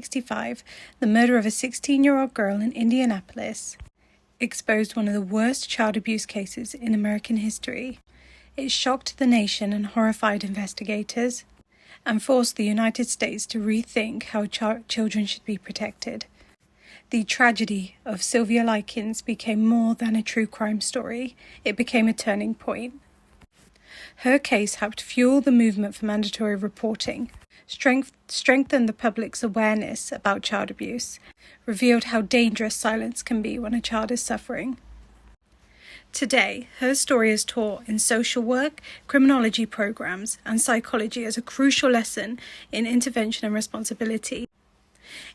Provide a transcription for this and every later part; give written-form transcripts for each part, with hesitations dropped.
1965, the murder of a 16-year-old girl in Indianapolis exposed one of the worst child abuse cases in American history. It shocked the nation and horrified investigators, and forced the United States to rethink how children should be protected. The tragedy of Sylvia Likens became more than a true crime story. It became a turning point. Her case helped fuel the movement for mandatory reporting, strengthened the public's awareness about child abuse, revealed how dangerous silence can be when a child is suffering. Today, her story is taught in social work, criminology programs, and psychology as a crucial lesson in intervention and responsibility.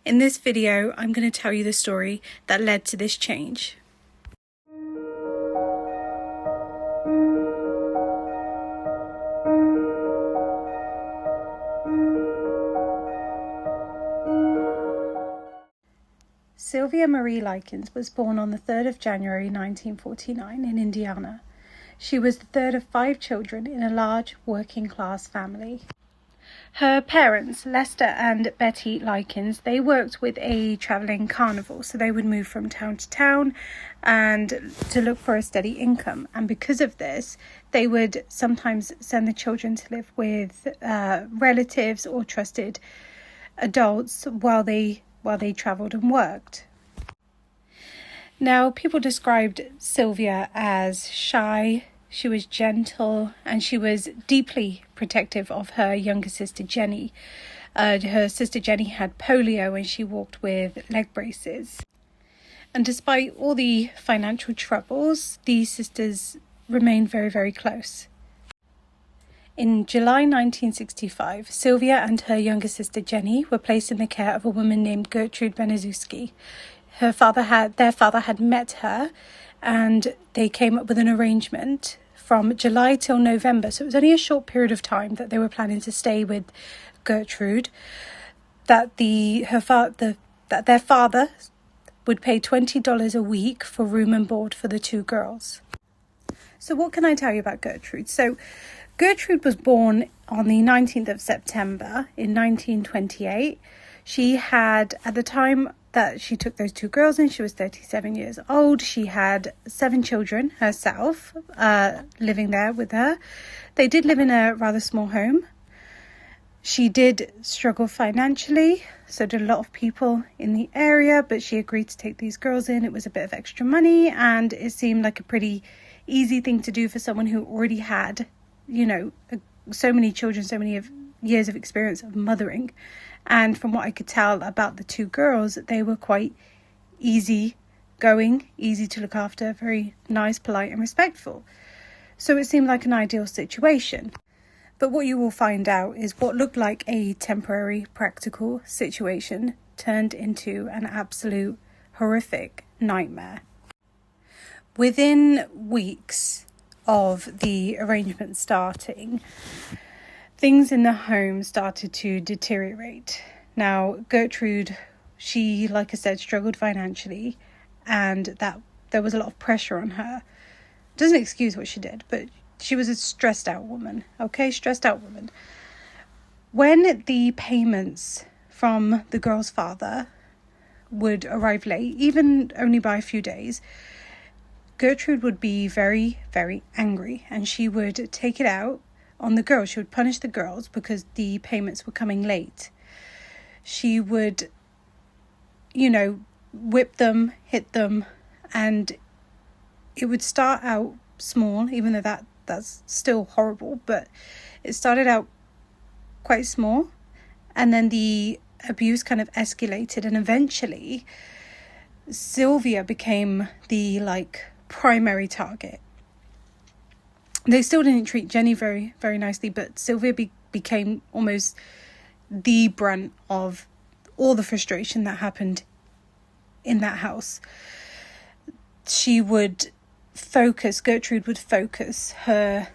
In this video, I'm going to tell you the story that led to this change. Sylvia Marie Likens was born on the 3rd of January 1949 in Indiana. She was the third of 5 children in a large working-class family. Her parents, Lester and Betty Likens, they worked with a travelling carnival, so they would move from town to town and to look for a steady income. And because of this, they would sometimes send the children to live with relatives or trusted adults while they travelled and worked. Now, people described Sylvia as shy, she was gentle, and she was deeply protective of her younger sister Jenny. Her sister Jenny had polio and she walked with leg braces. And despite all the financial troubles, these sisters remained very, very close. In July 1965, Sylvia and her younger sister Jenny were placed in the care of a woman named Gertrude Baniszewski. Their father had met her, and they came up with an arrangement from July till November. So it was only a short period of time that they were planning to stay with Gertrude. That their father would pay $20 a week for room and board for the 2 girls. So what can I tell you about Gertrude? So Gertrude was born on the 19th of September in 1928. She had, at the time that she took those 2 girls in, she was 37 years old. She had 7 children herself, living there with her. They did live in a rather small home. She did struggle financially, so did a lot of people in the area, but she agreed to take these girls in. It was a bit of extra money, and it seemed like a pretty easy thing to do for someone who already had, so many children, so many years of experience of mothering. And from what I could tell about the 2 girls, they were quite easy going, easy to look after, very nice, polite and respectful. So it seemed like an ideal situation. But what you will find out is what looked like a temporary, practical situation turned into an absolute horrific nightmare. Within weeks of the arrangement starting, things in the home started to deteriorate. Now, Gertrude, she, like I said, struggled financially, and that there was a lot of pressure on her. Doesn't excuse what she did, but she was a stressed out woman, stressed out woman. When the payments from the girl's father would arrive late, even only by a few days, Gertrude would be very, very angry, and she would take it out on the girls. She would punish the girls because the payments were coming late. She would, whip them, hit them, and it would start out small, even though that's still horrible, but it started out quite small, and then the abuse kind of escalated, and eventually Sylvia became the primary target. They still didn't treat Jenny very, very nicely, but Sylvia became almost the brunt of all the frustration that happened in that house. Gertrude would focus her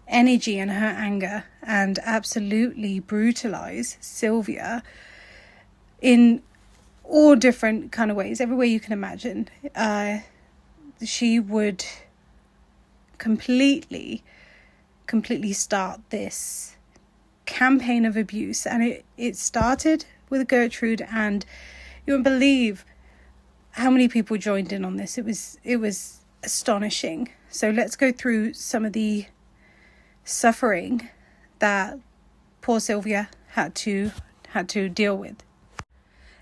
energy and her anger and absolutely brutalize Sylvia in all different kind of ways, every way you can imagine. She would completely start this campaign of abuse, and it started with Gertrude, and you won't believe how many people joined in on this. It was astonishing. So let's go through some of the suffering that poor Sylvia had to deal with.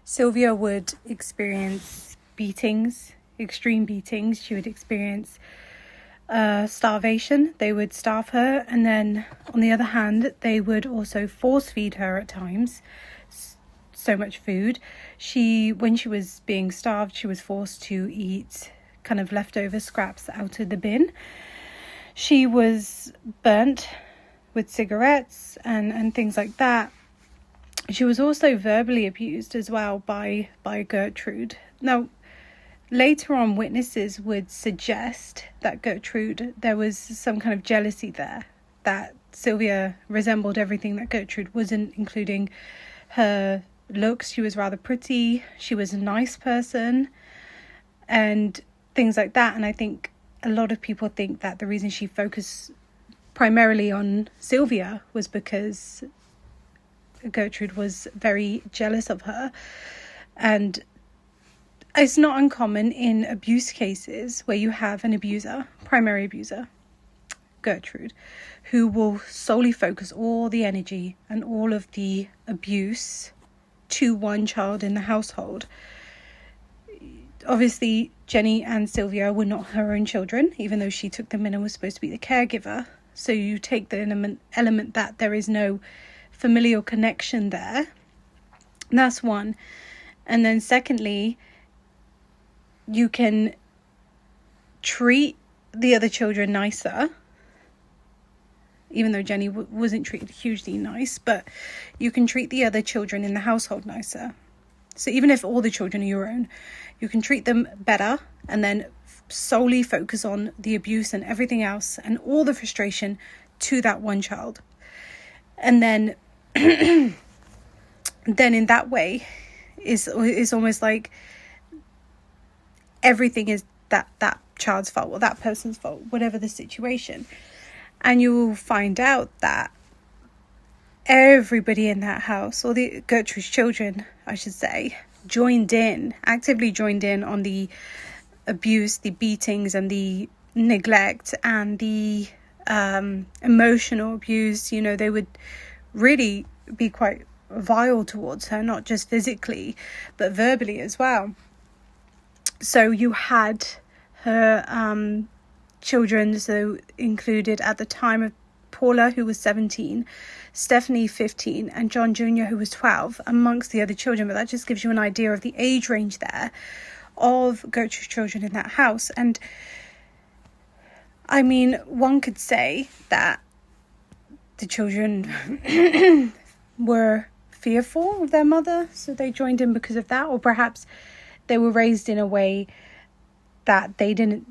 Sylvia would experience beatings, extreme beatings. She would experience starvation. They would starve her, and then on the other hand, they would also force feed her at times. So much food. When she was being starved, she was forced to eat kind of leftover scraps out of the bin. She was burnt with cigarettes and things like that. She was also verbally abused as well by Gertrude. Now, later on, witnesses would suggest that there was some kind of jealousy there, that Sylvia resembled everything that Gertrude wasn't, including her looks. She was rather pretty. She was a nice person and things like that. And I think a lot of people think that the reason she focused primarily on Sylvia was because Gertrude was very jealous of her. And it's not uncommon in abuse cases where you have an abuser, primary abuser, Gertrude, who will solely focus all the energy and all of the abuse to one child in the household. Obviously, Jenny and Sylvia were not her own children, even though she took them in and was supposed to be the caregiver. So you take the element that there is no familial connection there. And that's one. And then secondly, you can treat the other children nicer, even though Jenny wasn't treated hugely nice, but you can treat the other children in the household nicer. So even if all the children are your own, you can treat them better and then solely focus on the abuse and everything else and all the frustration to that one child. And then in that way, it's almost like everything is that child's fault or that person's fault, whatever the situation. And you will find out that everybody in that house, or the Gertrude's children, I should say, actively joined in on the abuse, the beatings and the neglect and the emotional abuse. You know, they would really be quite vile towards her, not just physically, but verbally as well. So you had her children, so included at the time of Paula, who was 17, Stephanie 15, and John Jr., who was 12, amongst the other children. But that just gives you an idea of the age range there of Gertrude's children in that house. And I mean, one could say that the children were fearful of their mother, so they joined in because of that, or perhaps they were raised in a way that they didn't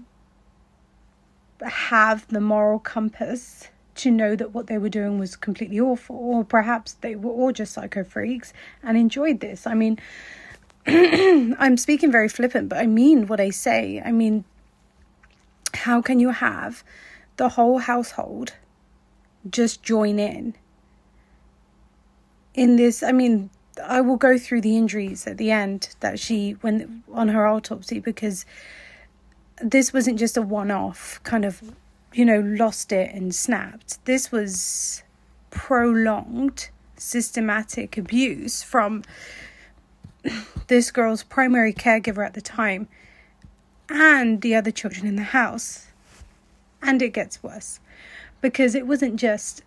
have the moral compass to know that what they were doing was completely awful, or perhaps they were all just psycho freaks and enjoyed this. I mean, I'm speaking very flippant, but I mean what I say. I mean, how can you have the whole household just join in this? I mean, I will go through the injuries at the end that when on her autopsy, because this wasn't just a one-off kind of, lost it and snapped. This was prolonged, systematic abuse from this girl's primary caregiver at the time and the other children in the house. And it gets worse, because it wasn't just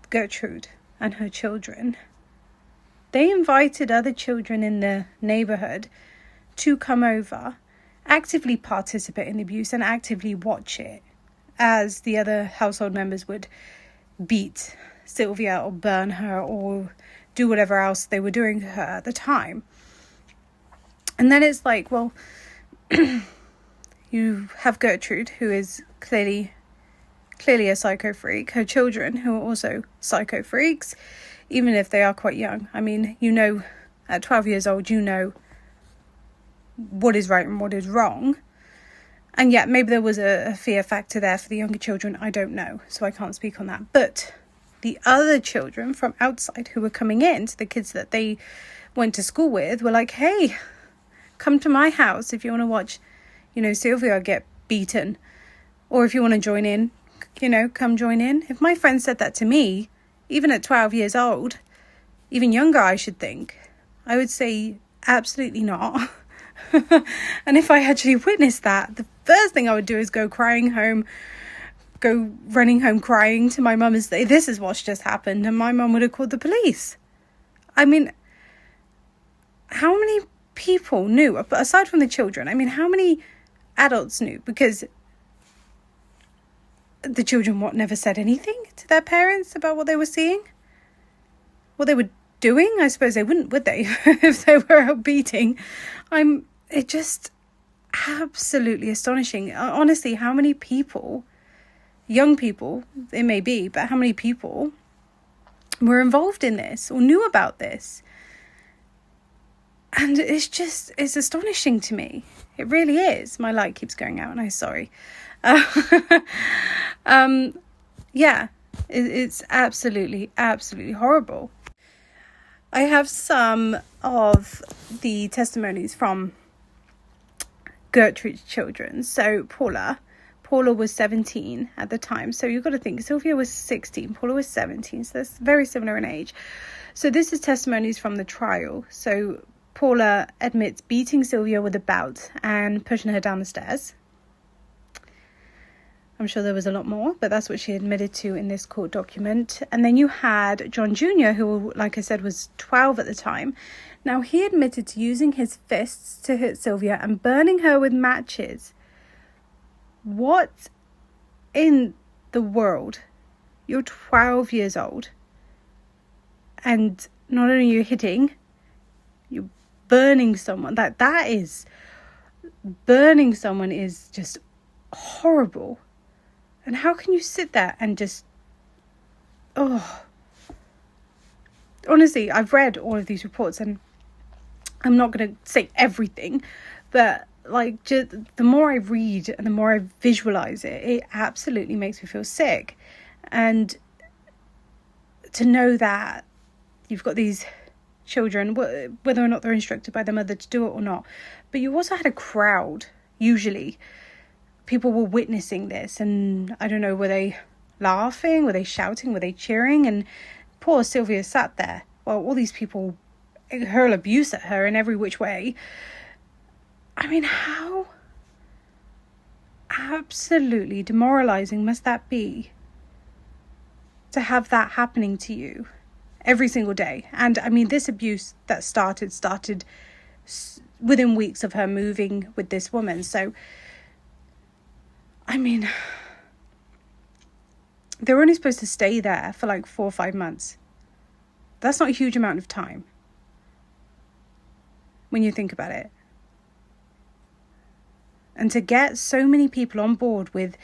Gertrude and her children. They invited other children in the neighborhood to come over, actively participate in the abuse and actively watch it, as the other household members would beat Sylvia or burn her or do whatever else they were doing to her at the time. And then it's like, well, you have Gertrude, who is clearly a psycho freak, her children, who are also psycho freaks, even if they are quite young. I mean, at 12 years old, what is right and what is wrong. And yet maybe there was a fear factor there for the younger children. I don't know, so I can't speak on that. But the other children from outside who were coming in, the kids that they went to school with were like, hey, come to my house if you want to watch, Sylvia get beaten. Or if you want to join in, come join in. If my friend said that to me, even at 12 years old, even younger, I should think, I would say absolutely not. And if I actually witnessed that, the first thing I would do is go running home crying to my mum and say, this is what's just happened. And my mum would have called the police. I mean, how many people knew, aside from the children? I mean, how many adults knew? Because the children, never said anything to their parents about what they were seeing? What they were doing? I suppose they wouldn't, would they? If they were out beating. It just absolutely astonishing. Honestly, how many people, young people, it may be, but how many people were involved in this or knew about this? And it's astonishing to me. It really is. My light keeps going out and I'm sorry. It's absolutely, absolutely horrible. I have some of the testimonies from Gertrude's children. So Paula was 17 at the time. So you've got to think, Sylvia was 16, Paula was 17. So that's very similar in age. So this is testimonies from the trial. So Paula admits beating Sylvia with a belt and pushing her down the stairs. I'm sure there was a lot more, but that's what she admitted to in this court document. And then you had John Jr., who, like I said, was 12 at the time. Now, he admitted to using his fists to hit Sylvia and burning her with matches. What in the world? You're 12 years old. And not only are you hitting, you're burning someone. Burning someone is just horrible. And how can you sit there and just, honestly, I've read all of these reports and I'm not going to say everything, but just the more I read and the more I visualize it, it absolutely makes me feel sick. And to know that you've got these children, whether or not they're instructed by their mother to do it or not, but you also had a crowd, usually. People were witnessing this, and I don't know, were they laughing? Were they shouting? Were they cheering? And poor Sylvia sat there while all these people hurl abuse at her in every which way. I mean, how absolutely demoralizing must that be to have that happening to you every single day? And I mean, this abuse that started within weeks of her moving with this woman. So I mean, they were only supposed to stay there for 4 or 5 months. That's not a huge amount of time when you think about it. And to get so many people on board with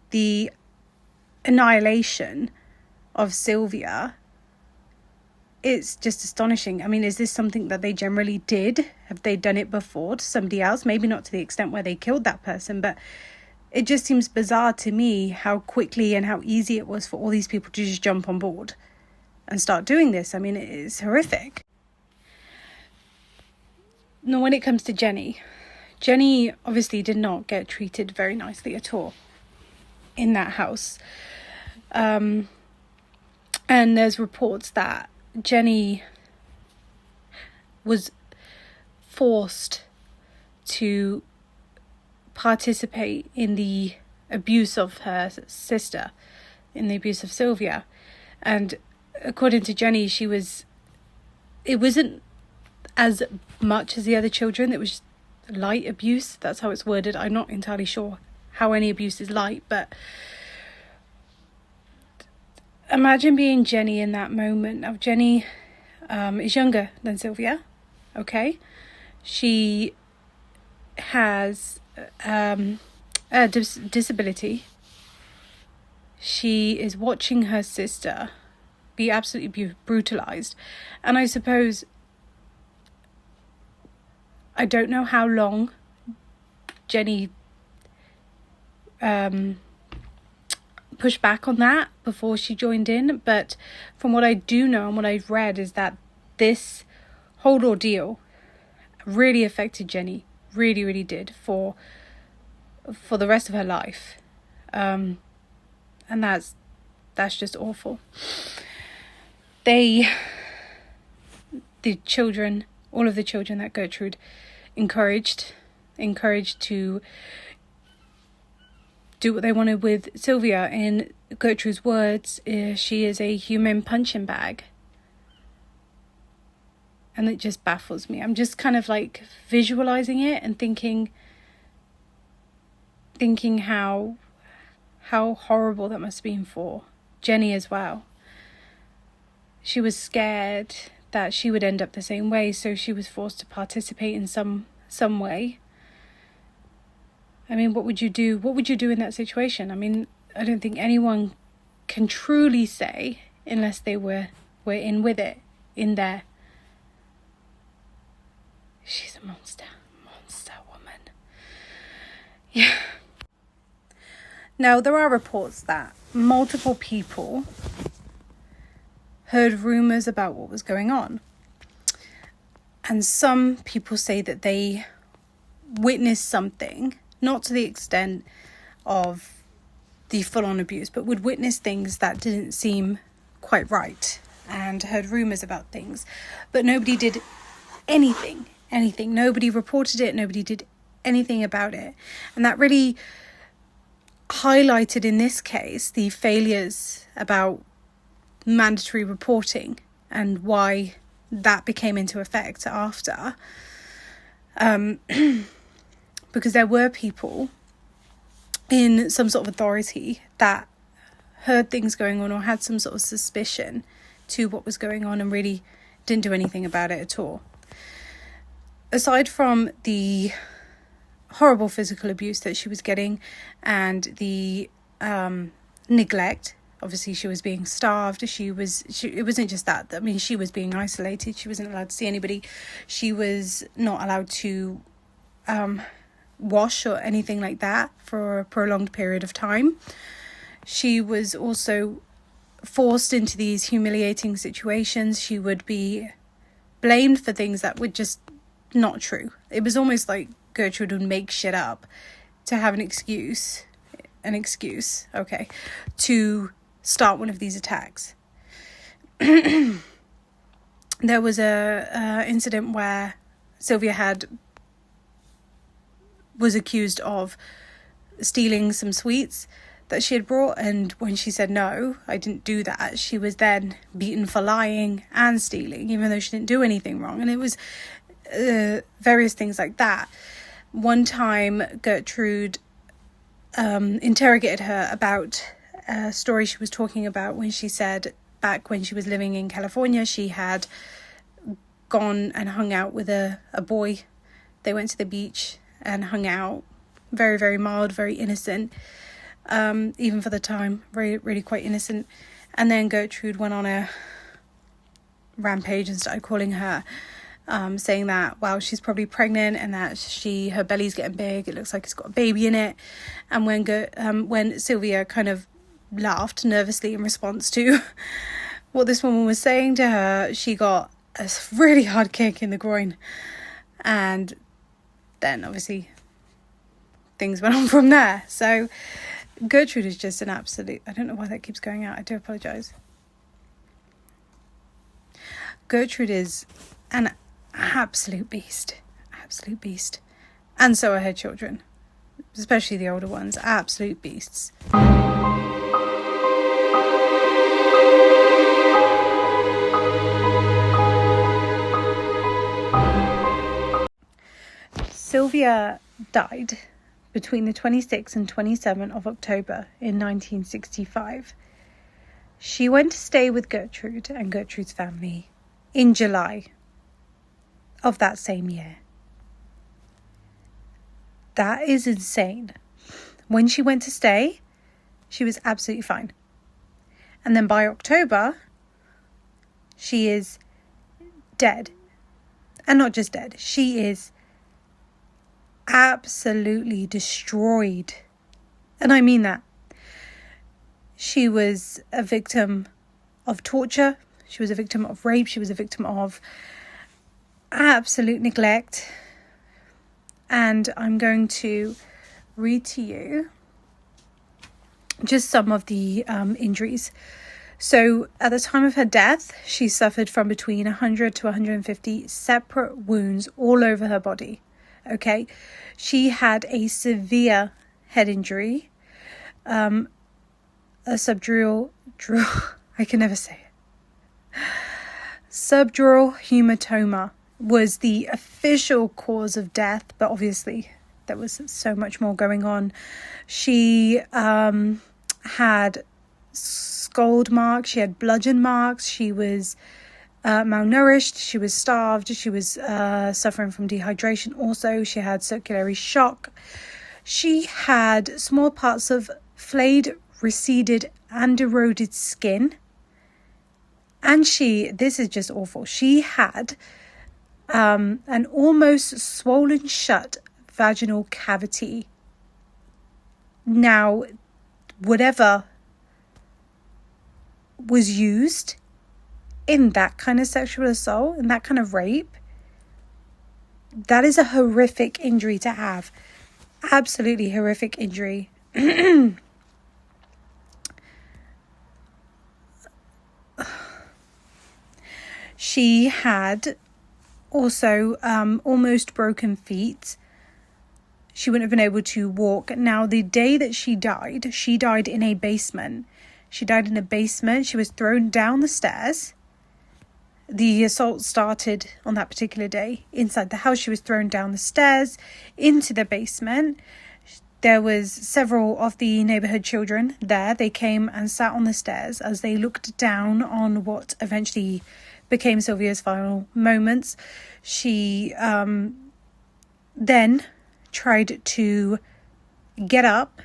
the annihilation of Sylvia, it's just astonishing. I mean, is this something that they generally did? Have they done it before to somebody else? Maybe not to the extent where they killed that person, but it just seems bizarre to me how quickly and how easy it was for all these people to just jump on board and start doing this. I mean, it is horrific. Now, when it comes to Jenny obviously did not get treated very nicely at all in that house. And there's reports that Jenny was forced to participate in the abuse of her sister, in the abuse of Sylvia. And according to Jenny, it wasn't as much as the other children. It was just light abuse. That's how it's worded. I'm not entirely sure how any abuse is light, but imagine being Jenny in that moment. Now, Jenny is younger than Sylvia, okay? She has a disability. She is watching her sister be absolutely brutalized. And I suppose, I don't know how long Jenny pushed back on that before she joined in, but from what I do know and what I've read is that this whole ordeal really affected Jenny. Really, really did for the rest of her life. And that's just awful. The children, all of the children that Gertrude encouraged to do what they wanted with Sylvia. In Gertrude's words, she is a human punching bag. And it just baffles me. I'm just kind of like visualizing it and thinking how horrible that must have been for Jenny as well. She was scared that she would end up the same way, so she was forced to participate in some way. I mean, what would you do? What would you do in that situation? I mean, I don't think anyone can truly say unless they were in with it, in there. She's a monster woman. Yeah. Now, there are reports that multiple people heard rumours about what was going on. And some people say that they witnessed something, not to the extent of the full-on abuse, but would witness things that didn't seem quite right and heard rumours about things. But nobody did anything. Nobody reported it. Nobody did anything about it. And that really highlighted in this case the failures about mandatory reporting and why that became into effect after. Because there were people in some sort of authority that heard things going on or had some sort of suspicion to what was going on and really didn't do anything about it at all. Aside from the horrible physical abuse that she was getting and the neglect, obviously she was being starved. It wasn't just that. I mean, she was being isolated. She wasn't allowed to see anybody. She was not allowed to wash or anything like that for a prolonged period of time. She was also forced into these humiliating situations. She would be blamed for things that were just not true. It was almost like Gertrude would make shit up to have an excuse, to start one of these attacks. There was a incident where Sylvia was accused of stealing some sweets that she had brought, and when she said no, I didn't do that, she was then beaten for lying and stealing, even though she didn't do anything wrong. And it was various things like that. One time Gertrude interrogated her about a story she was talking about when she said back when she was living in California, she had gone and hung out with a boy. They went to the beach and hung out. Very, very mild, very innocent. Even for the time, really, really quite innocent. And then Gertrude went on a rampage and started calling her, saying that, well, she's probably pregnant and that her belly's getting big. It looks like it's got a baby in it. And when Sylvia kind of laughed nervously in response to what this woman was saying to her, she got a really hard kick in the groin. And then obviously things went on from there. So Gertrude is just an absolute... I don't know why that keeps going out. I do apologise. Gertrude is an absolute beast. Absolute beast. And so are her children. Especially the older ones. Absolute beasts. Sylvia died between the 26th and 27th of October in 1965. She went to stay with Gertrude and Gertrude's family in July of that same year. That is insane. When she went to stay, she was absolutely fine. And then by October, she is dead. And not just dead, she is absolutely destroyed. And I mean that. She was a victim of torture. She was a victim of rape. She was a victim of absolute neglect. And I'm going to read to you just some of the injuries. So at the time of her death, she suffered from between 100 to 150 separate wounds all over her body. Okay, she had a severe head injury, a subdural, I can never say it. Subdural hematoma was the official cause of death, but obviously there was so much more going on. She had scald marks, she had bludgeon marks, she was malnourished, she was starved, she was suffering from dehydration also, she had circulatory shock, she had small parts of flayed, receded and eroded skin, and this is just awful, she had an almost swollen shut vaginal cavity. Now, whatever was used in that kind of sexual assault, in that kind of rape, that is a horrific injury to have. Absolutely horrific injury. She had also almost broken feet. She wouldn't have been able to walk. Now, the day that she died in a basement. She died in a basement. She was thrown down the stairs. The assault started on that particular day inside the house. She was thrown down the stairs into the basement. There was several of the neighborhood children there. They came and sat on the stairs as they looked down on what eventually became Sylvia's final moments. She then tried to get up,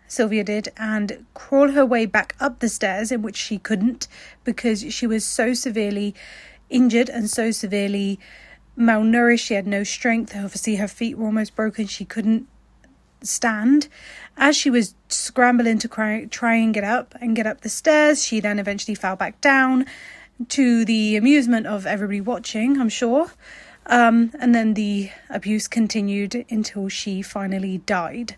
Sylvia did, and crawl her way back up the stairs, in which she couldn't because she was so severely injured and so severely malnourished. She had no strength. Obviously, her feet were almost broken. She couldn't stand. As she was scrambling to try and get up the stairs, she then eventually fell back down, to the amusement of everybody watching, I'm sure. And then the abuse continued until she finally died.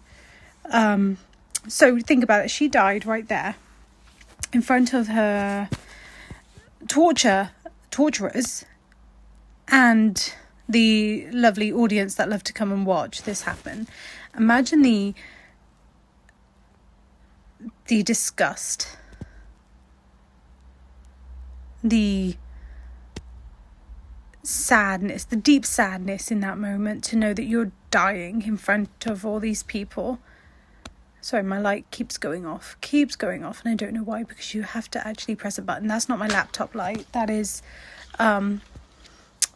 So think about it. She died right there in front of her torturers and the lovely audience that loved to come and watch this happen. Imagine the disgust, the sadness, the deep sadness in that moment to know that you're dying in front of all these people. Sorry, my light keeps going off, and I don't know why, because you have to actually press a button. That's not my laptop light. That is, my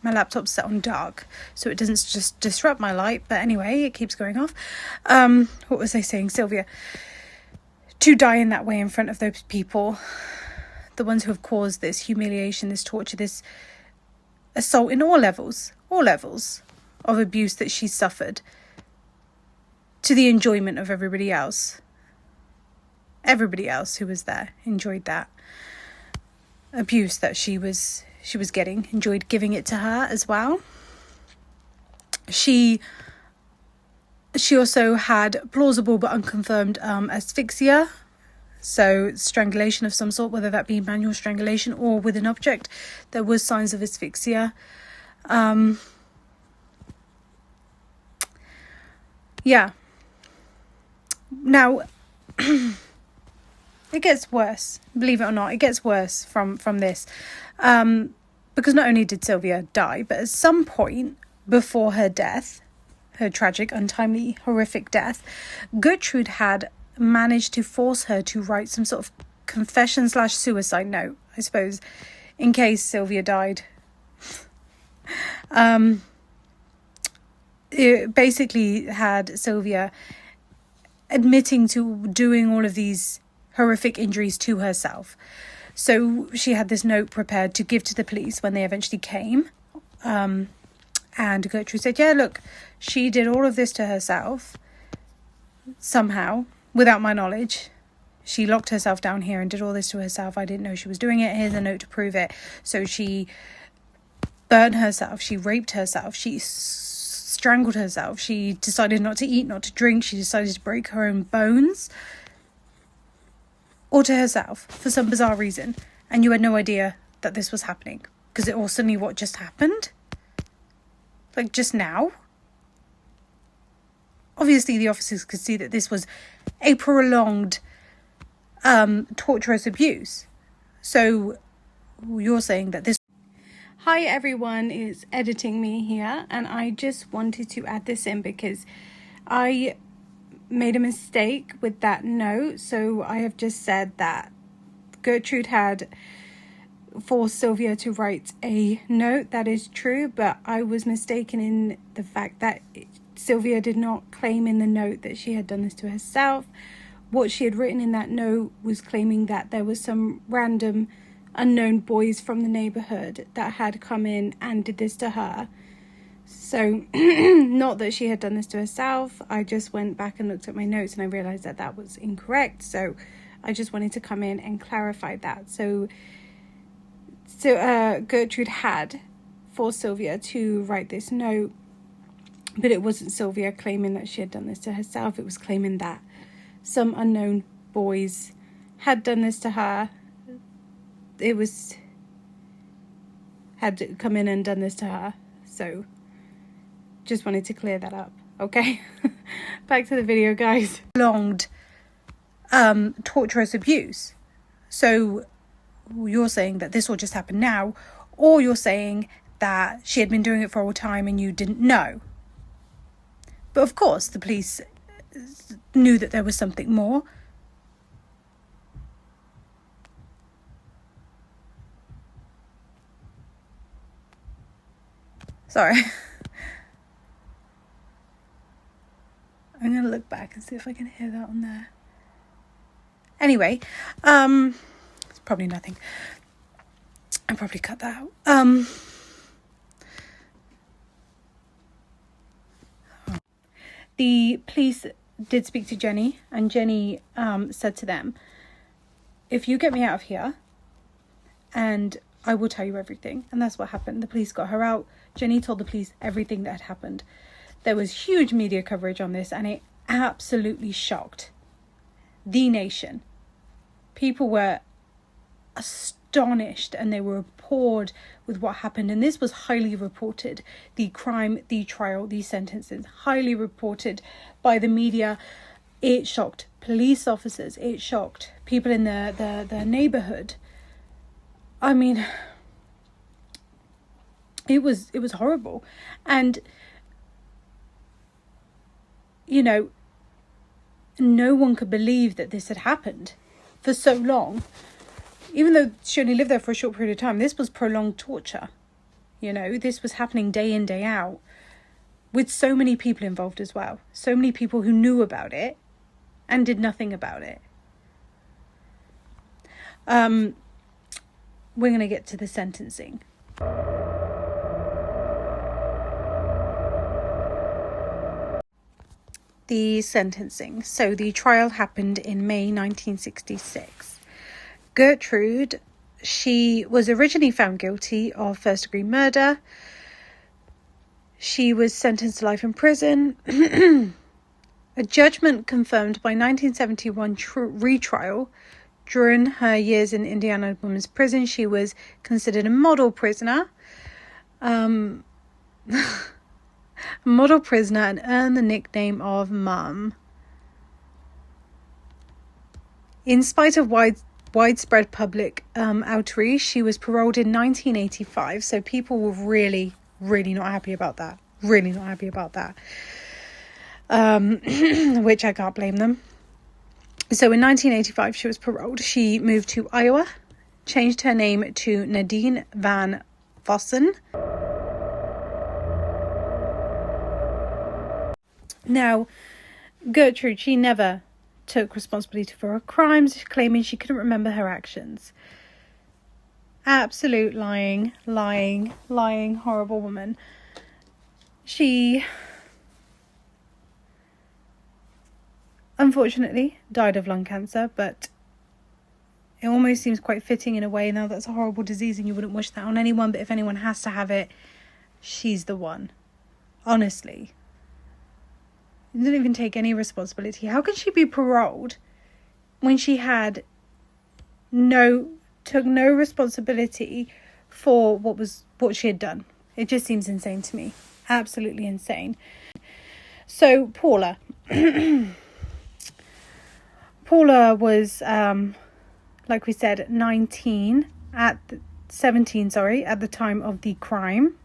laptop's set on dark, so it doesn't just disrupt my light. But anyway, it keeps going off. What was I saying, Sylvia? To die in that way in front of those people, the ones who have caused this humiliation, this torture, this assault in all levels of abuse that she suffered, to the enjoyment of everybody else. Everybody else who was there enjoyed that abuse that she was getting, enjoyed giving it to her as well. She also had plausible but unconfirmed asphyxia, so strangulation of some sort, whether that be manual strangulation or with an object. There was signs of asphyxia. Yeah. Now, it gets worse. Believe it or not, it gets worse from this. Because not only did Sylvia die, but at some point before her death, her tragic, untimely, horrific death, Gertrude had managed to force her to write some sort of confession/suicide note, I suppose, in case Sylvia died. It basically had Sylvia admitting to doing all of these horrific injuries to herself. So she had this note prepared to give to the police when they eventually came. And Gertrude said, yeah, look, she did all of this to herself somehow, without my knowledge. She locked herself down here and did all this to herself. I didn't know she was doing it. Here's a note to prove it. So she burnt herself, she raped herself, she strangled herself, she decided not to eat, not to drink, she decided to break her own bones, or to herself for some bizarre reason, and you had no idea that this was happening because it all suddenly what just happened, like just now. Obviously the officers could see that this was a prolonged torturous abuse. So you're saying that this... Hi everyone, it's editing me here, and I just wanted to add this in because I made a mistake with that note. So I have just said that Gertrude had forced Sylvia to write a note. That is true, but I was mistaken in the fact that Sylvia did not claim in the note that she had done this to herself. What she had written in that note was claiming that there was some random unknown boys from the neighborhood that had come in and did this to her. So not that she had done this to herself. I just went back and looked at my notes and I realized that that was incorrect. So I just wanted to come in and clarify that. So Gertrude had forced Sylvia to write this note, but it wasn't Sylvia claiming that she had done this to herself. It was claiming that some unknown boys had done this to her. Had come in and done this to her. So just wanted to clear that up. Okay. Back to the video, guys. Prolonged torturous abuse. So you're saying that this all just happened now, or you're saying that she had been doing it for all time and you didn't know. But of course the police knew that there was something more. Sorry. I'm going to look back and see if I can hear that on there. Anyway, it's probably nothing. I'll probably cut that out. The police did speak to Jenny, and Jenny said to them, if you get me out of here, and I will tell you everything. And that's what happened. The police got her out. Jenny told the police everything that had happened. There was huge media coverage on this, and it absolutely shocked the nation. People were astonished and they were appalled with what happened. And this was highly reported. The crime, the trial, the sentences, highly reported by the media. It shocked police officers. It shocked people in the neighborhood. I mean, it was horrible. And, you know, no one could believe that this had happened for so long. Even though she only lived there for a short period of time, this was prolonged torture. You know, this was happening day in, day out, with so many people involved as well. So many people who knew about it and did nothing about it. We're going to get to the sentencing. The sentencing. So the trial happened in May 1966. Gertrude, she was originally found guilty of first-degree murder. She was sentenced to life in prison. A judgment confirmed by 1971 retrial. During her years in Indiana Women's Prison, she was considered a model prisoner. A model prisoner, and earned the nickname of Mum. In spite of widespread public outrage, she was paroled in 1985. So people were really, really not happy about that. Really not happy about that. Which I can't blame them. So in 1985, she was paroled. She moved to Iowa, changed her name to Nadine Van Vossen. Now, Gertrude, she never took responsibility for her crimes, claiming she couldn't remember her actions. Absolute lying, horrible woman. She, unfortunately, died of lung cancer, but It almost seems quite fitting in a way. Now, that's a horrible disease and you wouldn't wish that on anyone, but if anyone has to have it, she's the one. Honestly. Didn't even take any responsibility. How can she be paroled when she took no responsibility for what she had done? It just seems insane to me. Absolutely insane. So Paula. Paula was, like we said, 17 at the time of the crime.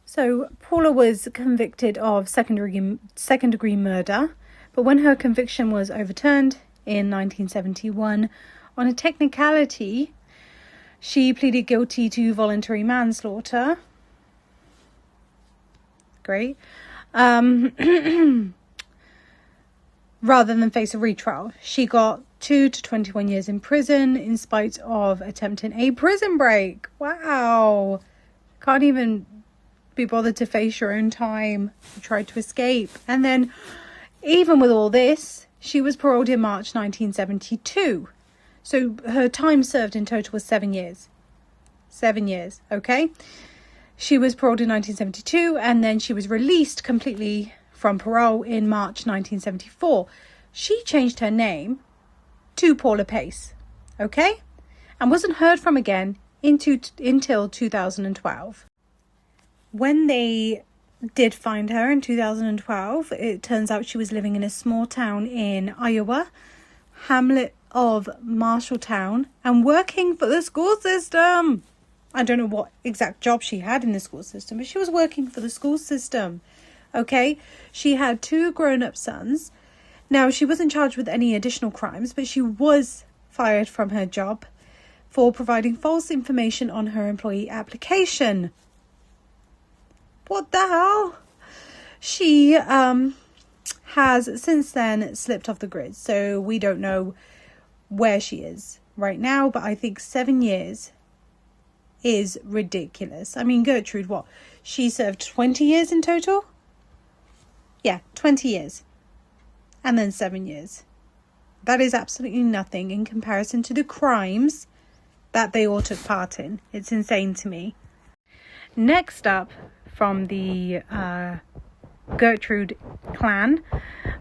So Paula was convicted of second degree murder, but when her conviction was overturned in 1971 on a technicality, she pleaded guilty to voluntary manslaughter. Great. Rather than face a retrial. She got 2 to 21 years in prison in spite of attempting a prison break. Wow. Can't even be bothered to face your own time. You tried to escape. And then, even with all this, she was paroled in March 1972. So her time served in total was 7 years. 7 years, okay? She was paroled in 1972 and then she was released completely from parole in March 1974. She changed her name to Paula Pace, okay? And wasn't heard from again until 2012. When they did find her in 2012, it turns out she was living in a small town in Iowa, hamlet of Marshalltown, and working for the school system. I don't know what exact job she had in the school system, but she was working for the school system. Okay, she had 2 grown-up sons. Now, she wasn't charged with any additional crimes, but she was fired from her job for providing false information on her employee application. What the hell? She has since then slipped off the grid, so we don't know where she is right now, but I think 7 years is ridiculous. I mean, Gertrude, what? She served 20 years in total? Yeah, 20 years. And then 7 years. That is absolutely nothing in comparison to the crimes that they all took part in. It's insane to me. Next up, from the Gertrude clan,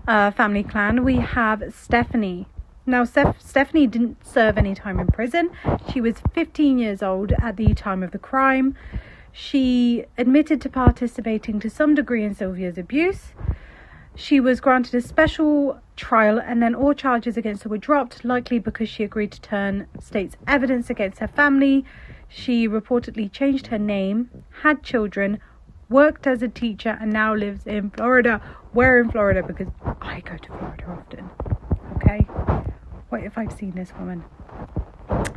family clan, we have Stephanie. Now, Stephanie didn't serve any time in prison. She was 15 years old at the time of the crime. She admitted to participating to some degree in Sylvia's abuse. She was granted a special trial and then all charges against her were dropped, likely because she agreed to turn state's evidence against her family. She reportedly changed her name, had children, worked as a teacher, and now lives in Florida. Where in Florida? Because I go to Florida often. Okay? What if I've seen this woman?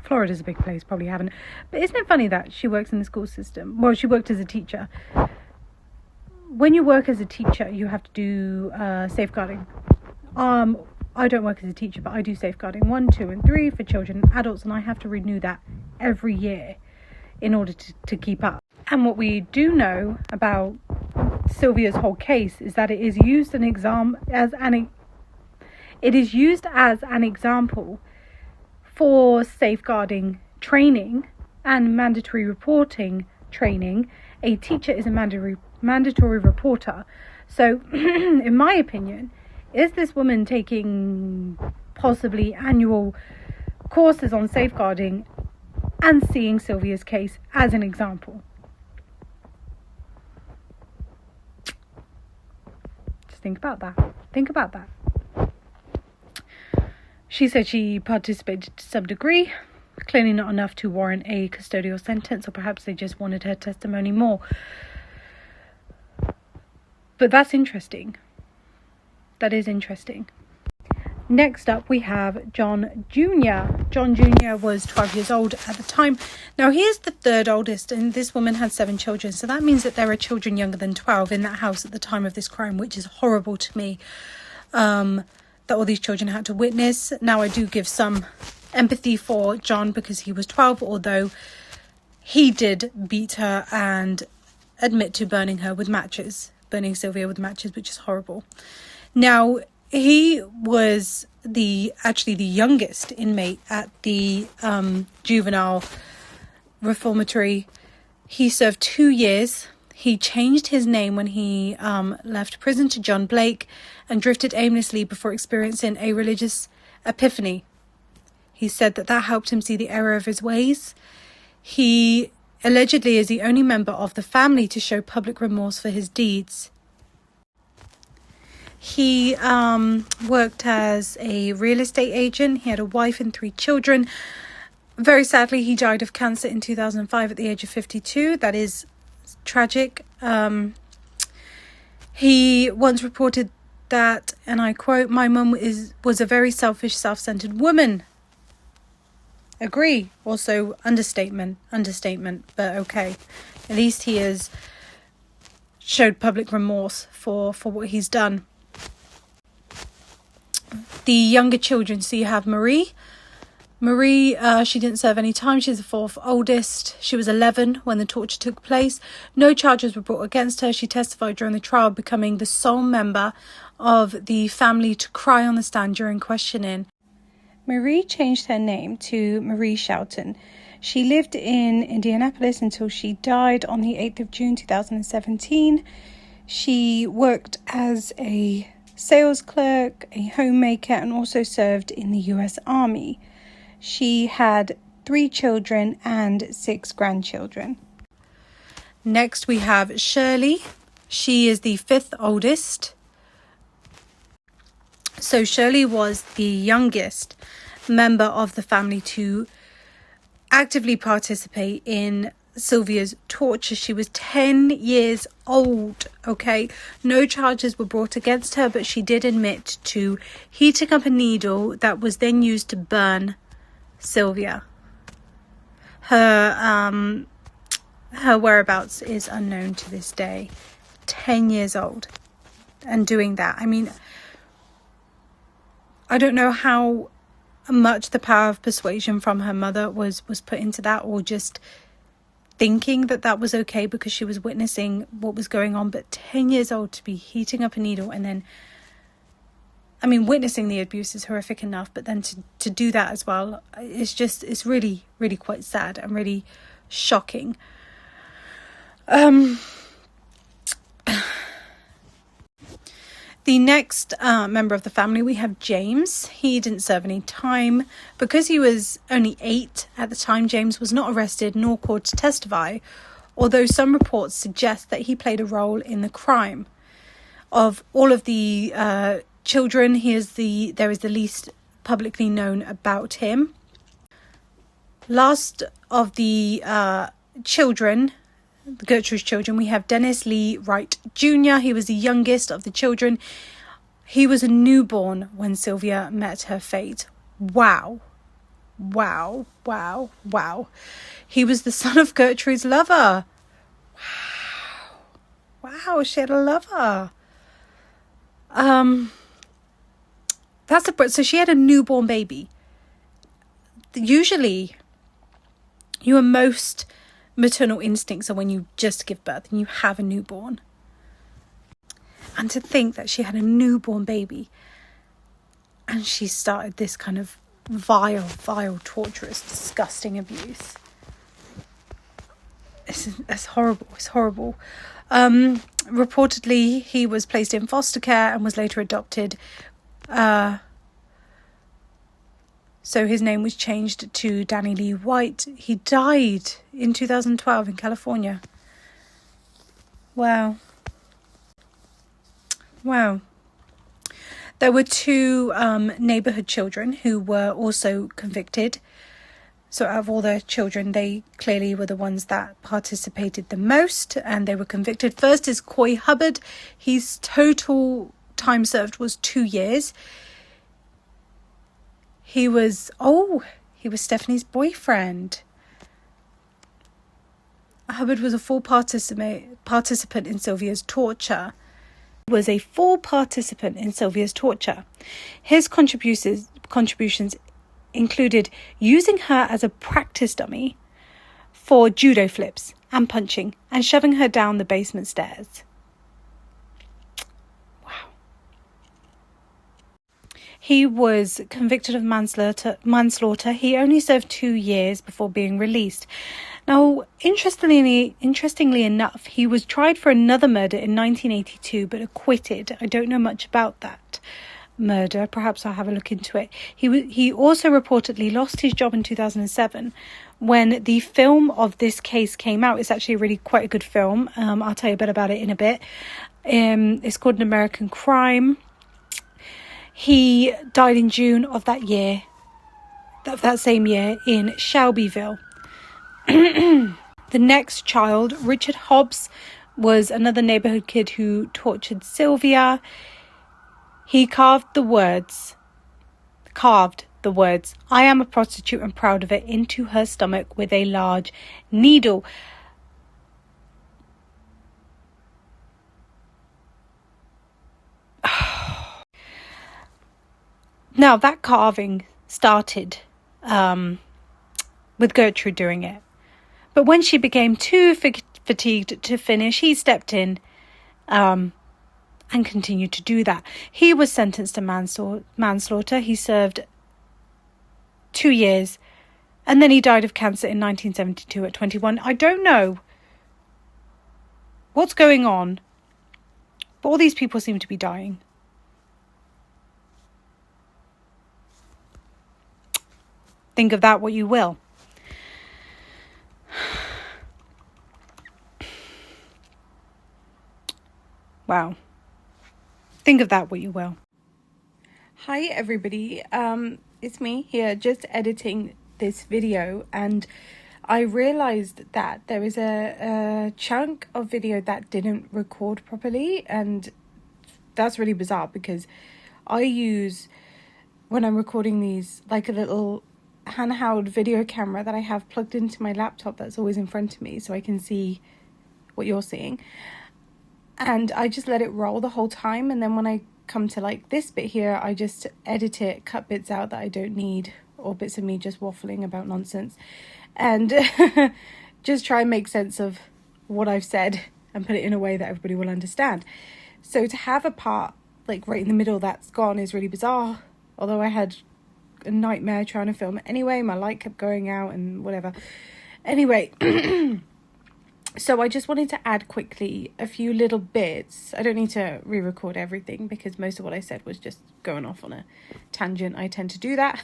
Florida's a big place, probably haven't. But isn't it funny that she works in the school system? Well, she worked as a teacher. When you work as a teacher, you have to do safeguarding. I don't work as a teacher, but I do safeguarding 1, 2, and 3 for children and adults, and I have to renew that every year in order to keep up. And what we do know about Sylvia's whole case is that it is used as an example for safeguarding training and mandatory reporting training. A teacher is a mandatory reporter. So, in my opinion, is this woman taking possibly annual courses on safeguarding and seeing Sylvia's case as an example? Just think about that. Think about that. She said she participated to some degree, clearly not enough to warrant a custodial sentence, or perhaps they just wanted her testimony more. But that's interesting. That is interesting. Next up, we have John Jr. John Jr. was 12 years old at the time. Now, he is the third oldest, and this woman had 7 children. So that means that there are children younger than 12 in that house at the time of this crime, which is horrible to me. That all these children had to witness. Now, I do give some empathy for John because he was 12, although he did beat her and admit to burning Sylvia with matches, which is horrible. Now, he was the youngest inmate at the juvenile reformatory. He served 2 years. He changed his name when he left prison to John Blake and drifted aimlessly before experiencing a religious epiphany. He said that helped him see the error of his ways. He allegedly is the only member of the family to show public remorse for his deeds. He worked as a real estate agent. He had a wife and 3 children. Very sadly, he died of cancer in 2005 at the age of 52. That is tragic. He once reported that, and I quote, "My mum was a very selfish, self-centered woman." Agree. Also, understatement, but okay. At least he has showed public remorse for what he's done. The younger children, so you have Marie. She didn't serve any time. She's the 4th oldest. She was 11 when the torture took place. No charges were brought against her. She testified during the trial, becoming the sole member of the family to cry on the stand during questioning. Marie changed her name to Marie Shelton. She lived in Indianapolis until she died on the 8th of June 2017. She worked as a sales clerk, a homemaker, and also served in the US Army. She had 3 children and 6 grandchildren. Next we have Shirley. She is the 5th oldest. So Shirley was the youngest member of the family to actively participate in Sylvia's torture. She was 10 years old, okay? No charges were brought against her, but she did admit to heating up a needle that was then used to burn Sylvia. Her whereabouts is unknown to this day. 10 years old and doing that. I mean, I don't know how much the power of persuasion from her mother was put into that, or just thinking that was okay because she was witnessing what was going on. But 10 years old to be heating up a needle, and then, I mean, witnessing the abuse is horrific enough, but then to do that as well, it's really, really quite sad and really shocking. The next member of the family, we have James. He didn't serve any time. Because he was only 8 at the time, James was not arrested nor called to testify, although some reports suggest that he played a role in the crime. Of all of the children, there is the least publicly known about him. Last of the children, the Gertrude's children, we have Dennis Lee Wright Jr. He was the youngest of the children. He was a newborn when Sylvia met her fate. Wow. He was the son of Gertrude's lover. Wow, she had a lover. So she had a newborn baby. Usually, your most maternal instincts are when you just give birth and you have a newborn. And to think that she had a newborn baby and she started this kind of vile, torturous, disgusting abuse. It's horrible. It's horrible. Reportedly, he was placed in foster care and was later adopted. So his name was changed to Danny Lee White. He died in 2012 in California. Wow. There were 2 neighborhood children who were also convicted. So out of all the children, they clearly were the ones that participated the most, and they were convicted. First is Coy Hubbard. His total time served was 2 years. He was Stephanie's boyfriend. Hubbard was a full participant in Sylvia's torture. His contributions included using her as a practice dummy for judo flips and punching and shoving her down the basement stairs. Wow. He was convicted of manslaughter. He only served 2 years before being released. Now, interestingly enough, he was tried for another murder in 1982, but acquitted. I don't know much about that murder. Perhaps I'll have a look into it. He also reportedly lost his job in 2007 when the film of this case came out. It's actually really quite a good film. I'll tell you a bit about it in a bit. It's called An American Crime. He died in June of that year, that same year, in Shelbyville. The next child, Richard Hobbs, was another neighborhood kid who tortured Sylvia. He carved the words, "I am a prostitute and proud of it," into her stomach with a large needle. Now, that carving started with Gertrude doing it. But when she became too fatigued to finish, he stepped in and continued to do that. He was sentenced to manslaughter. He served 2 years. And then he died of cancer in 1972 at 21. I don't know what's going on, but all these people seem to be dying. Think of that what you will. Wow. Think of that what you will. Hi everybody. It's me here just editing this video, and I realized that there is a chunk of video that didn't record properly, and that's really bizarre because I use, when I'm recording these, like a little handheld video camera that I have plugged into my laptop that's always in front of me so I can see what you're seeing, and I just let it roll the whole time, and then when I come to like this bit here, I just edit it, cut bits out that I don't need, or bits of me just waffling about nonsense, and just try and make sense of what I've said and put it in a way that everybody will understand. So to have a part like right in the middle that's gone is really bizarre, although I had a nightmare trying to film it anyway. My light kept going out and whatever. Anyway, so I just wanted to add quickly a few little bits. I don't need to re-record everything because most of what I said was just going off on a tangent. I tend to do that.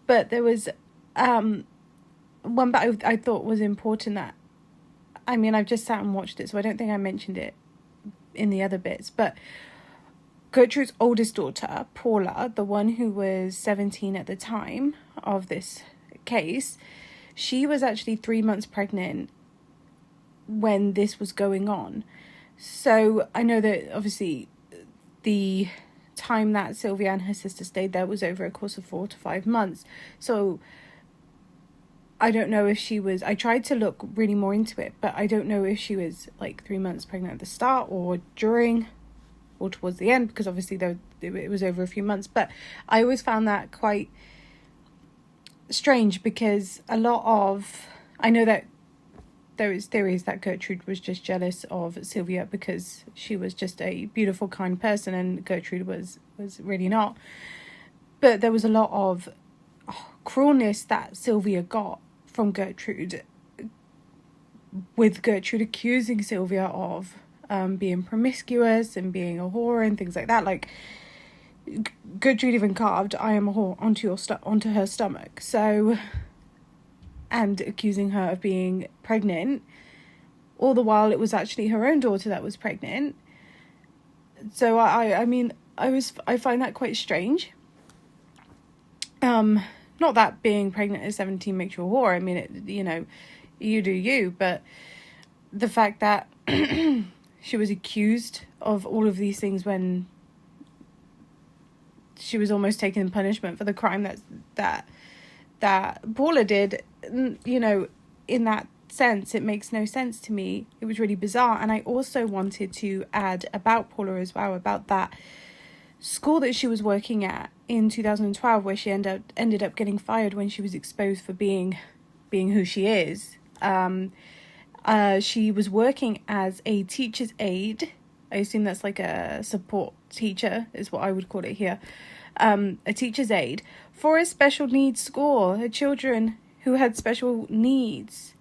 But there was one bit I thought was important that, I mean, I've just sat and watched it, so I don't think I mentioned it in the other bits, but Gertrude's oldest daughter, Paula, the one who was 17 at the time of this case, she was actually 3 months pregnant when this was going on. So I know that obviously the time that Sylvia and her sister stayed there was over a course of 4 to 5 months. So I don't know if she was, I tried to look really more into it, but I don't know if she was like 3 months pregnant at the start or during or towards the end, because obviously it was over a few months. But I always found that quite strange because a lot of, I know that there is theories that Gertrude was just jealous of Sylvia because she was just a beautiful, kind person and Gertrude was really not. But there was a lot of cruelness that Sylvia got from Gertrude, with Gertrude accusing Sylvia of being promiscuous and being a whore and things like that. Like, Gertrude even carved "I am a whore" onto her stomach. So, and accusing her of being pregnant, all the while it was actually her own daughter that was pregnant. So I mean, I find that quite strange. Not that being pregnant at 17 makes you a whore. I mean, it, you know, you do you, but the fact that she was accused of all of these things when she was almost taking punishment for the crime that Paula did, you know, in that sense, it makes no sense to me. It was really bizarre. And I also wanted to add about Paula as well, about that school that she was working at in 2012, where she ended up getting fired when she was exposed for being who she is. She was working as a teacher's aide. I assume that's like a support teacher is what I would call it here. a teacher's aide for a special needs school, children who had special needs.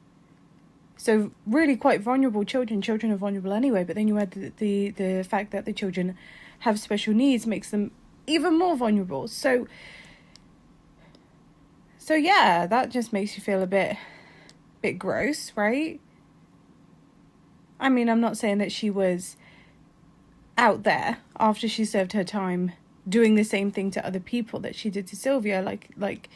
So really quite vulnerable children. Children are vulnerable anyway, but then you add the fact that the children have special needs makes them even more vulnerable. So yeah, that just makes you feel a bit gross, right? I mean, I'm not saying that she was out there after she served her time doing the same thing to other people that she did to Sylvia. Like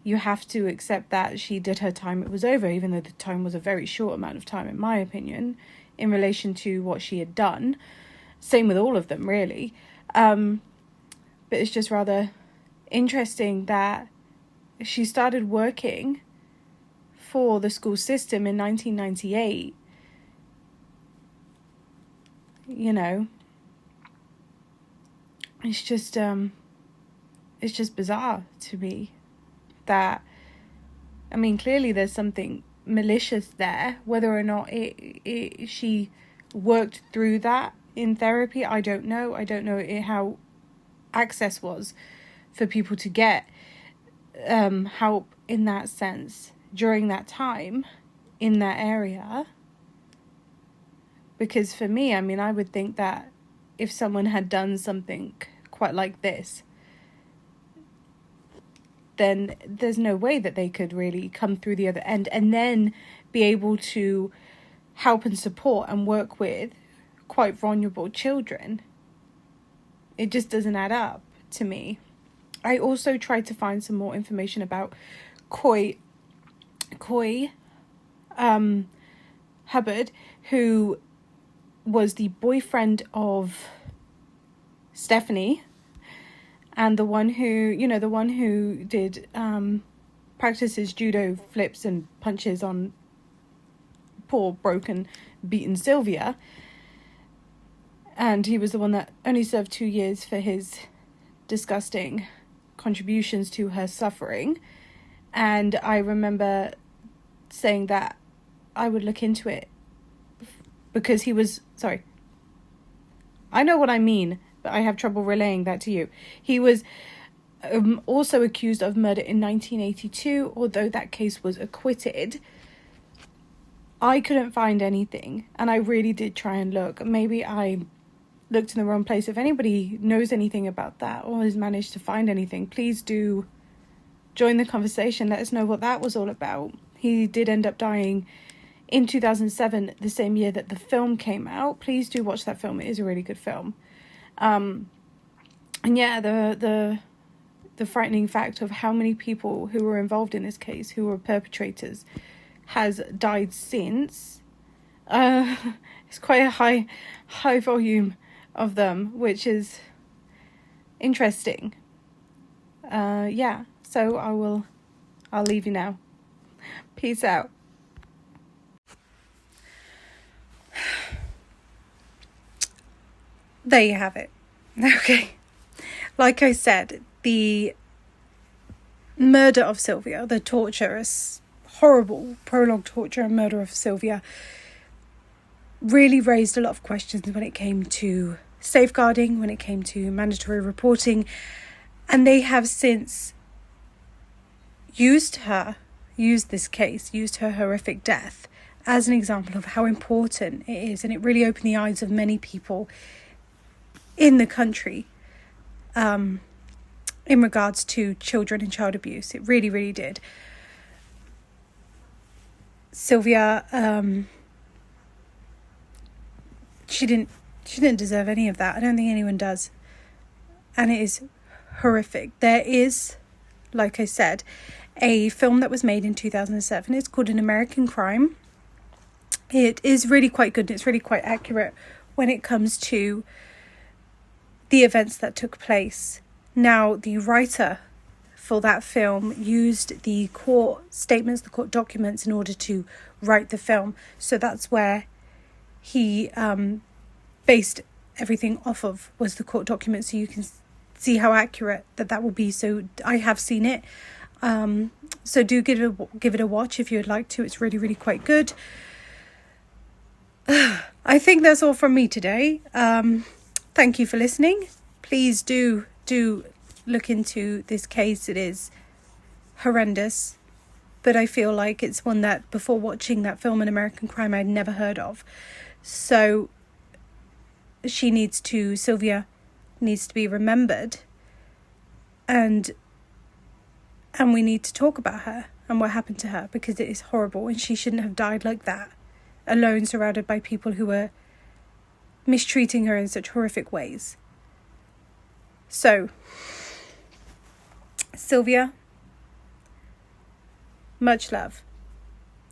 you have to accept that she did her time, it was over, even though the time was a very short amount of time, in my opinion, in relation to what she had done. Same with all of them, really. But it's just rather interesting that she started working for the school system in 1998. You know, it's just bizarre to me that, I mean, clearly there's something malicious there. Whether or not she worked through that in therapy, I don't know. I don't know how access was for people to get help in that sense during that time in that area. Because for me, I mean, I would think that if someone had done something quite like this, then there's no way that they could really come through the other end and then be able to help and support and work with quite vulnerable children. It just doesn't add up to me. I also tried to find some more information about Coy Hubbard, who was the boyfriend of Stephanie, and the one who did practices judo flips and punches on poor, broken, beaten Sylvia. And he was the one that only served 2 years for his disgusting contributions to her suffering. And I remember saying that I would look into it because he was, sorry, I know what I mean, but I have trouble relaying that to you. He was also accused of murder in 1982, although that case was acquitted. I couldn't find anything, and I really did try and look. Maybe I looked in the wrong place. If anybody knows anything about that or has managed to find anything, please do join the conversation. Let us know what that was all about. He did end up dying in 2007, the same year that the film came out. Please do watch that film. It is a really good film. And yeah, the frightening fact of how many people who were involved in this case, who were perpetrators, has died since. It's quite a high volume of them, which is interesting. Yeah, so I'll leave you now. Peace out. There you have it. Okay. Like I said, the murder of Sylvia, the torturous, horrible, prolonged torture and murder of Sylvia, really raised a lot of questions when it came to safeguarding, when it came to mandatory reporting. And they have since used her horrific death as an example of how important it is. And it really opened the eyes of many people in the country in regards to children and child abuse. It really, really did. Sylvia, she didn't deserve any of that. I don't think anyone does. And it is horrific. There is, like I said, a film that was made in 2007. It's called An American Crime. It is really quite good. And it's really quite accurate when it comes to the events that took place. Now, the writer for that film used the court statements, the court documents in order to write the film. So that's where he based everything off of, was the court documents. So you can see how accurate that will be. So I have seen it. So do give it a watch if you would like to. It's really, really quite good. I think that's all from me today. Thank you for listening. Please do look into this case. It is horrendous, but I feel like it's one that before watching that film, An American Crime, I'd never heard of. So Sylvia needs to be remembered, and we need to talk about her and what happened to her, because it is horrible and she shouldn't have died like that, alone, surrounded by people who were mistreating her in such horrific ways. So, Sylvia, much love,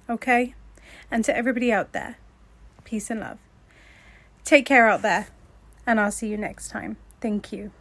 okay? And to everybody out there, peace and love. Take care out there, and I'll see you next time. Thank you.